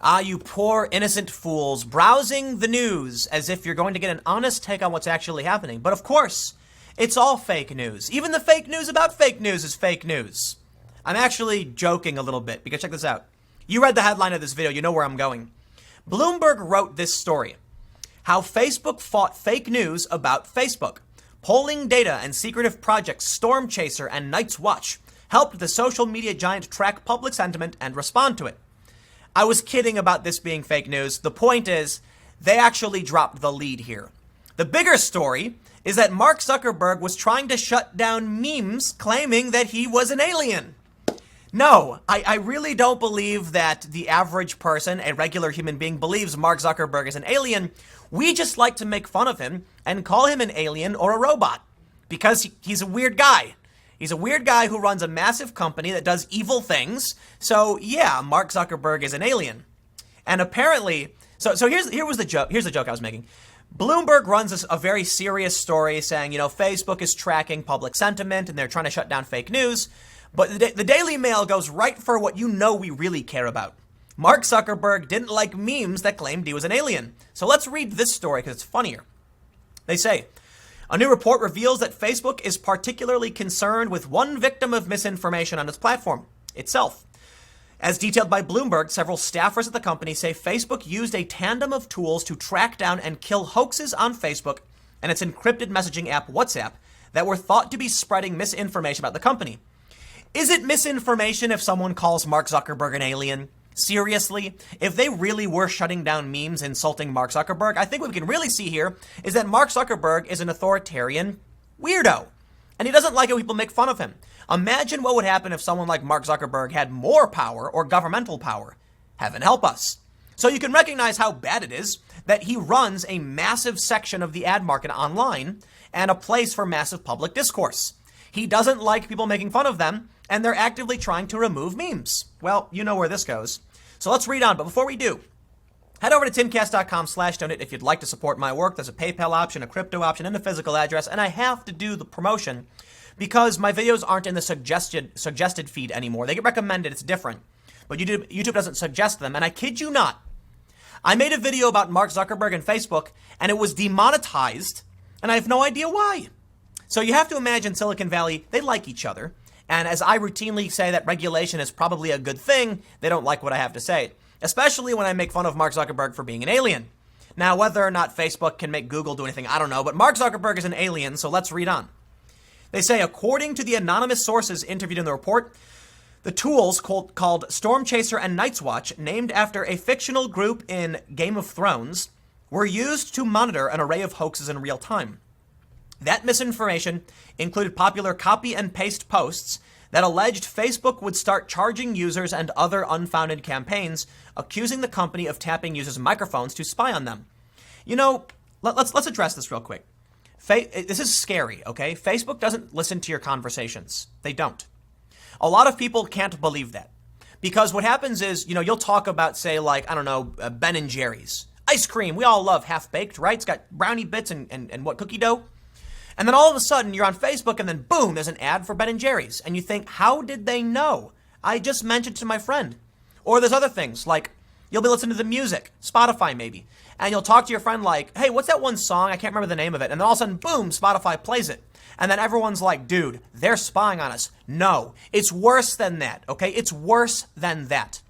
Ah, you poor innocent fools, browsing the news as if you're going to get an honest take on what's actually happening. But of course, it's all fake news. Even the fake news about fake news is fake news. I'm actually joking a little bit because check this out. You read the headline of this video, you know where I'm going. Bloomberg wrote this story. How Facebook fought fake news about Facebook. Polling data and secretive projects Storm Chaser and Night's Watch helped the social media giant track public sentiment and respond to it. I was kidding about this being fake news. The point is, they actually dropped the lead here. The bigger story is that Mark Zuckerberg was trying to shut down memes claiming that he was an alien. No, I really don't believe that the average person, a regular human being, believes Mark Zuckerberg is an alien. We just like to make fun of him and call him an alien or a robot because he's a weird guy. He's a weird guy who runs a massive company that does evil things. So yeah, Mark Zuckerberg is an alien. And apparently, so here was the joke. Here's the joke I was making. Bloomberg runs a very serious story saying, Facebook is tracking public sentiment and they're trying to shut down fake news. But the Daily Mail goes right for what we really care about. Mark Zuckerberg didn't like memes that claimed he was an alien. So let's read this story because it's funnier. They say, a new report reveals that Facebook is particularly concerned with one victim of misinformation on its platform, itself. As detailed by Bloomberg, several staffers at the company say Facebook used a tandem of tools to track down and kill hoaxes on Facebook and its encrypted messaging app WhatsApp that were thought to be spreading misinformation about the company. Is it misinformation if someone calls Mark Zuckerberg an alien? Seriously? If they really were shutting down memes insulting Mark Zuckerberg, I think what we can really see here is that Mark Zuckerberg is an authoritarian weirdo. And he doesn't like it when people make fun of him. Imagine what would happen if someone like Mark Zuckerberg had more power or governmental power. Heaven help us. So you can recognize how bad it is that he runs a massive section of the ad market online and a place for massive public discourse. He doesn't like people making fun of them, and they're actively trying to remove memes. Well, you know where this goes. So let's read on. But before we do, head over to timcast.com/donate if you'd like to support my work. There's a PayPal option, a crypto option, and a physical address. And I have to do the promotion because my videos aren't in the suggested feed anymore. They get recommended. It's different. But YouTube doesn't suggest them. And I kid you not, I made a video about Mark Zuckerberg and Facebook, and it was demonetized, and I have no idea why. So you have to imagine Silicon Valley, they like each other. And as I routinely say that regulation is probably a good thing, they don't like what I have to say, especially when I make fun of Mark Zuckerberg for being an alien. Now, whether or not Facebook can make Google do anything, I don't know, but Mark Zuckerberg is an alien, so let's read on. They say, according to the anonymous sources interviewed in the report, the tools called Storm Chaser and Night's Watch, named after a fictional group in Game of Thrones, were used to monitor an array of hoaxes in real time. That misinformation included popular copy and paste posts that alleged Facebook would start charging users and other unfounded campaigns, accusing the company of tapping users' microphones to spy on them. Let's address this real quick. This is scary, okay? Facebook doesn't listen to your conversations. They don't. A lot of people can't believe that. Because what happens is, you'll talk about, say, like, Ben and Jerry's. Ice cream, we all love half-baked, right? It's got brownie bits and what, cookie dough? And then all of a sudden you're on Facebook and then boom, there's an ad for Ben & Jerry's. And you think, how did they know? I just mentioned to my friend. Or there's other things like you'll be listening to the music, Spotify maybe. And you'll talk to your friend like, hey, what's that one song? I can't remember the name of it. And then all of a sudden, boom, Spotify plays it. And then everyone's like, dude, they're spying on us. No, it's worse than that, okay? It's worse than that.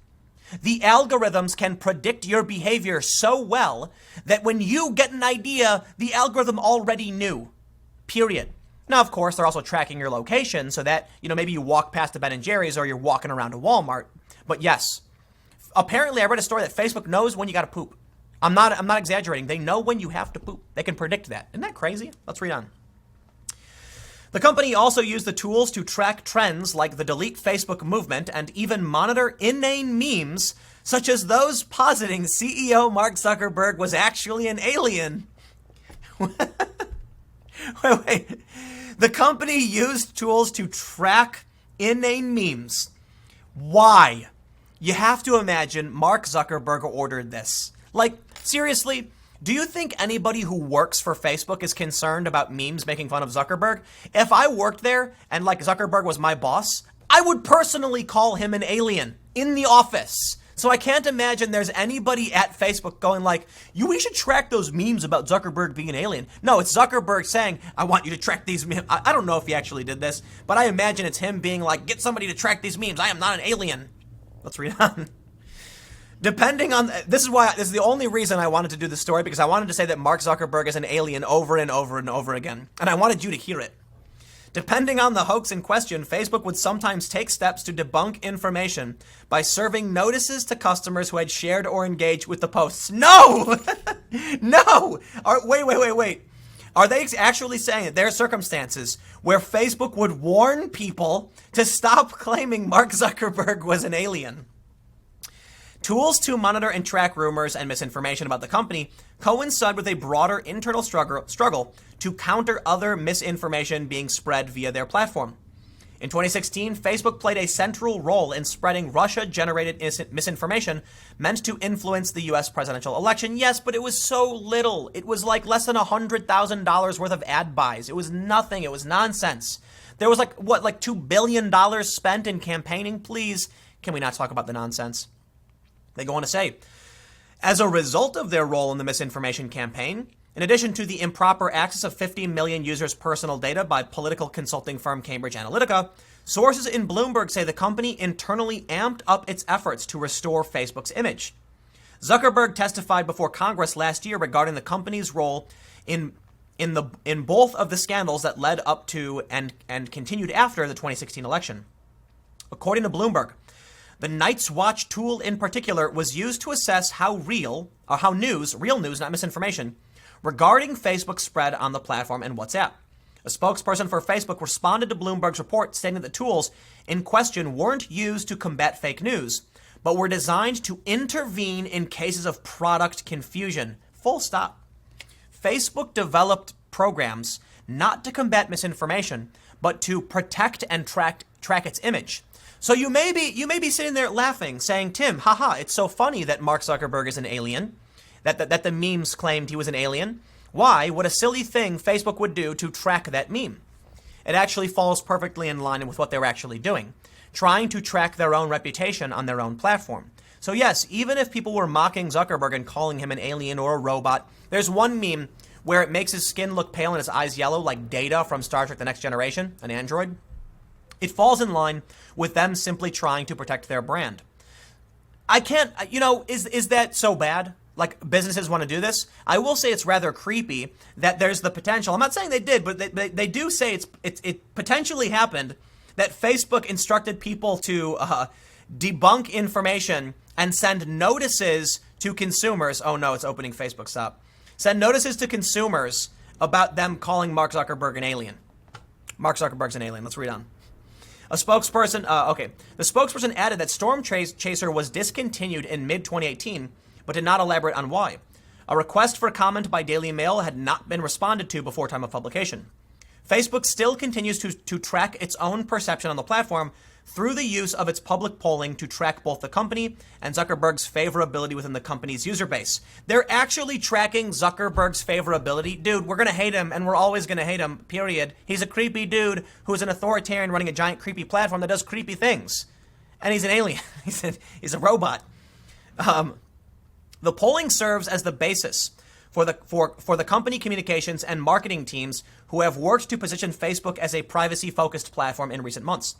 The algorithms can predict your behavior so well that when you get an idea, the algorithm already knew. Period. Now, of course, they're also tracking your location so that, maybe you walk past a Ben & Jerry's or you're walking around a Walmart. But yes, apparently I read a story that Facebook knows when you got to poop. I'm not exaggerating. They know when you have to poop. They can predict that. Isn't that crazy? Let's read on. The company also used the tools to track trends like the delete Facebook movement and even monitor inane memes such as those positing CEO Mark Zuckerberg was actually an alien. Wait. The company used tools to track inane memes. Why? You have to imagine Mark Zuckerberg ordered this. Like, seriously, do you think anybody who works for Facebook is concerned about memes making fun of Zuckerberg? If I worked there and Zuckerberg was my boss, I would personally call him an alien in the office. So I can't imagine there's anybody at Facebook going like, we should track those memes about Zuckerberg being an alien. No, it's Zuckerberg saying, I want you to track these memes. I don't know if he actually did this, but I imagine it's him being like, get somebody to track these memes. I am not an alien. Let's read on. Depending on, this is the only reason I wanted to do this story, because I wanted to say that Mark Zuckerberg is an alien over and over and over again. And I wanted you to hear it. Depending on the hoax in question, Facebook would sometimes take steps to debunk information by serving notices to customers who had shared or engaged with the posts. No! No! Wait. Are they actually saying that there are circumstances where Facebook would warn people to stop claiming Mark Zuckerberg was an alien? Tools to monitor and track rumors and misinformation about the company coincide with a broader internal struggle to counter other misinformation being spread via their platform. In 2016, Facebook played a central role in spreading Russia-generated misinformation meant to influence the U.S. presidential election. Yes, but it was so little. It was like less than $100,000 worth of ad buys. It was nothing. It was nonsense. There was like $2 billion spent in campaigning? Please, can we not talk about the nonsense? They go on to say, as a result of their role in the misinformation campaign, in addition to the improper access of 50 million users' personal data by political consulting firm Cambridge Analytica, sources in Bloomberg say the company internally amped up its efforts to restore Facebook's image. Zuckerberg testified before Congress last year regarding the company's role in both of the scandals that led up to and continued after the 2016 election. According to Bloomberg, the Night's Watch tool in particular was used to assess how real news, not misinformation, regarding Facebook spread on the platform and WhatsApp. A spokesperson for Facebook responded to Bloomberg's report, stating that the tools in question weren't used to combat fake news, but were designed to intervene in cases of product confusion. Full stop. Facebook developed programs not to combat misinformation, but to protect and track its image. So you may be sitting there laughing, saying, Tim, haha, it's so funny that Mark Zuckerberg is an alien, that the memes claimed he was an alien. Why? What a silly thing Facebook would do to track that meme. It actually falls perfectly in line with what they're actually doing, trying to track their own reputation on their own platform. So yes, even if people were mocking Zuckerberg and calling him an alien or a robot, there's one meme where it makes his skin look pale and his eyes yellow like Data from Star Trek The Next Generation, an android. It falls in line with them simply trying to protect their brand. I can't, is that so bad? Like, businesses want to do this? I will say it's rather creepy that there's the potential. I'm not saying they did, but they do say it potentially happened that Facebook instructed people to debunk information and send notices to consumers. Oh no, it's opening Facebook, stop. Send notices to consumers about them calling Mark Zuckerberg an alien. Mark Zuckerberg's an alien. Let's read on. The spokesperson added that Storm Chaser was discontinued in mid-2018, but did not elaborate on why. A request for comment by Daily Mail had not been responded to before time of publication. Facebook still continues to track its own perception on the platform through the use of its public polling to track both the company and Zuckerberg's favorability within the company's user base. They're actually tracking Zuckerberg's favorability. Dude, we're going to hate him, and we're always going to hate him, period. He's a creepy dude who's an authoritarian running a giant creepy platform that does creepy things. And he's an alien. He's a robot. The polling serves as the basis for the company communications and marketing teams who have worked to position Facebook as a privacy-focused platform in recent months.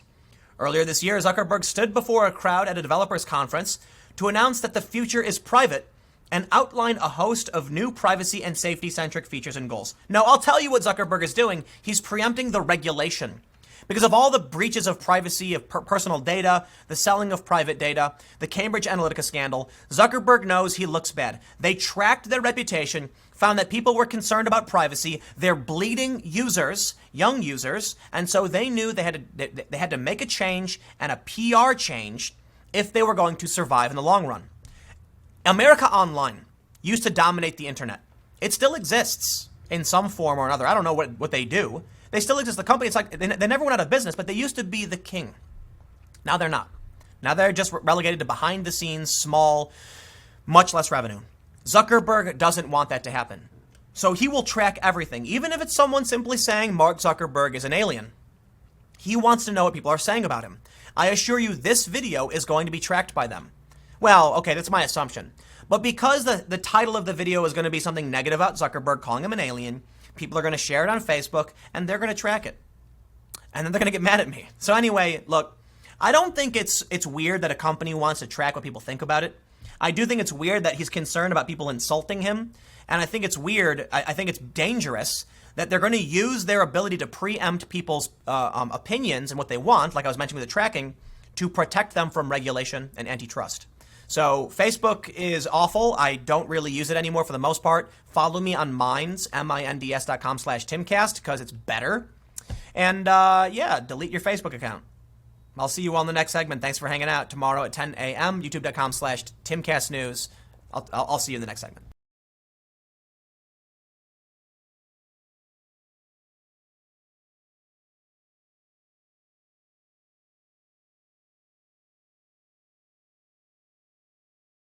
Earlier this year, Zuckerberg stood before a crowd at a developers conference to announce that the future is private and outline a host of new privacy and safety-centric features and goals. Now, I'll tell you what Zuckerberg is doing. He's preempting the regulation. Because of all the breaches of privacy, of personal data, the selling of private data, the Cambridge Analytica scandal, Zuckerberg knows he looks bad. They tracked their reputation, found that people were concerned about privacy. They're bleeding users, young users, and so they knew they had to make a change and a PR change if they were going to survive in the long run. America Online used to dominate the internet. It still exists in some form or another. I don't know what they do. They still exist. The company, it's like they never went out of business, but they used to be the king. Now they're not. Now they're just relegated to behind the scenes, small, much less revenue. Zuckerberg doesn't want that to happen. So he will track everything, even if it's someone simply saying Mark Zuckerberg is an alien. He wants to know what people are saying about him. I assure you this video is going to be tracked by them. Well, okay, that's my assumption. But because the title of the video is going to be something negative about Zuckerberg, calling him an alien, people are going to share it on Facebook, and they're going to track it. And then they're going to get mad at me. So anyway, look, I don't think it's weird that a company wants to track what people think about it. I do think it's weird that he's concerned about people insulting him. And I think it's weird, I think it's dangerous that they're going to use their ability to preempt people's opinions and what they want, like I was mentioning with the tracking, to protect them from regulation and antitrust. So Facebook is awful. I don't really use it anymore for the most part. Follow me on Minds, minds.com/Timcast, because it's better. And yeah, delete your Facebook account. I'll see you on the next segment. Thanks for hanging out tomorrow at 10 a.m. youtube.com/TimcastNews. I'll see you in the next segment.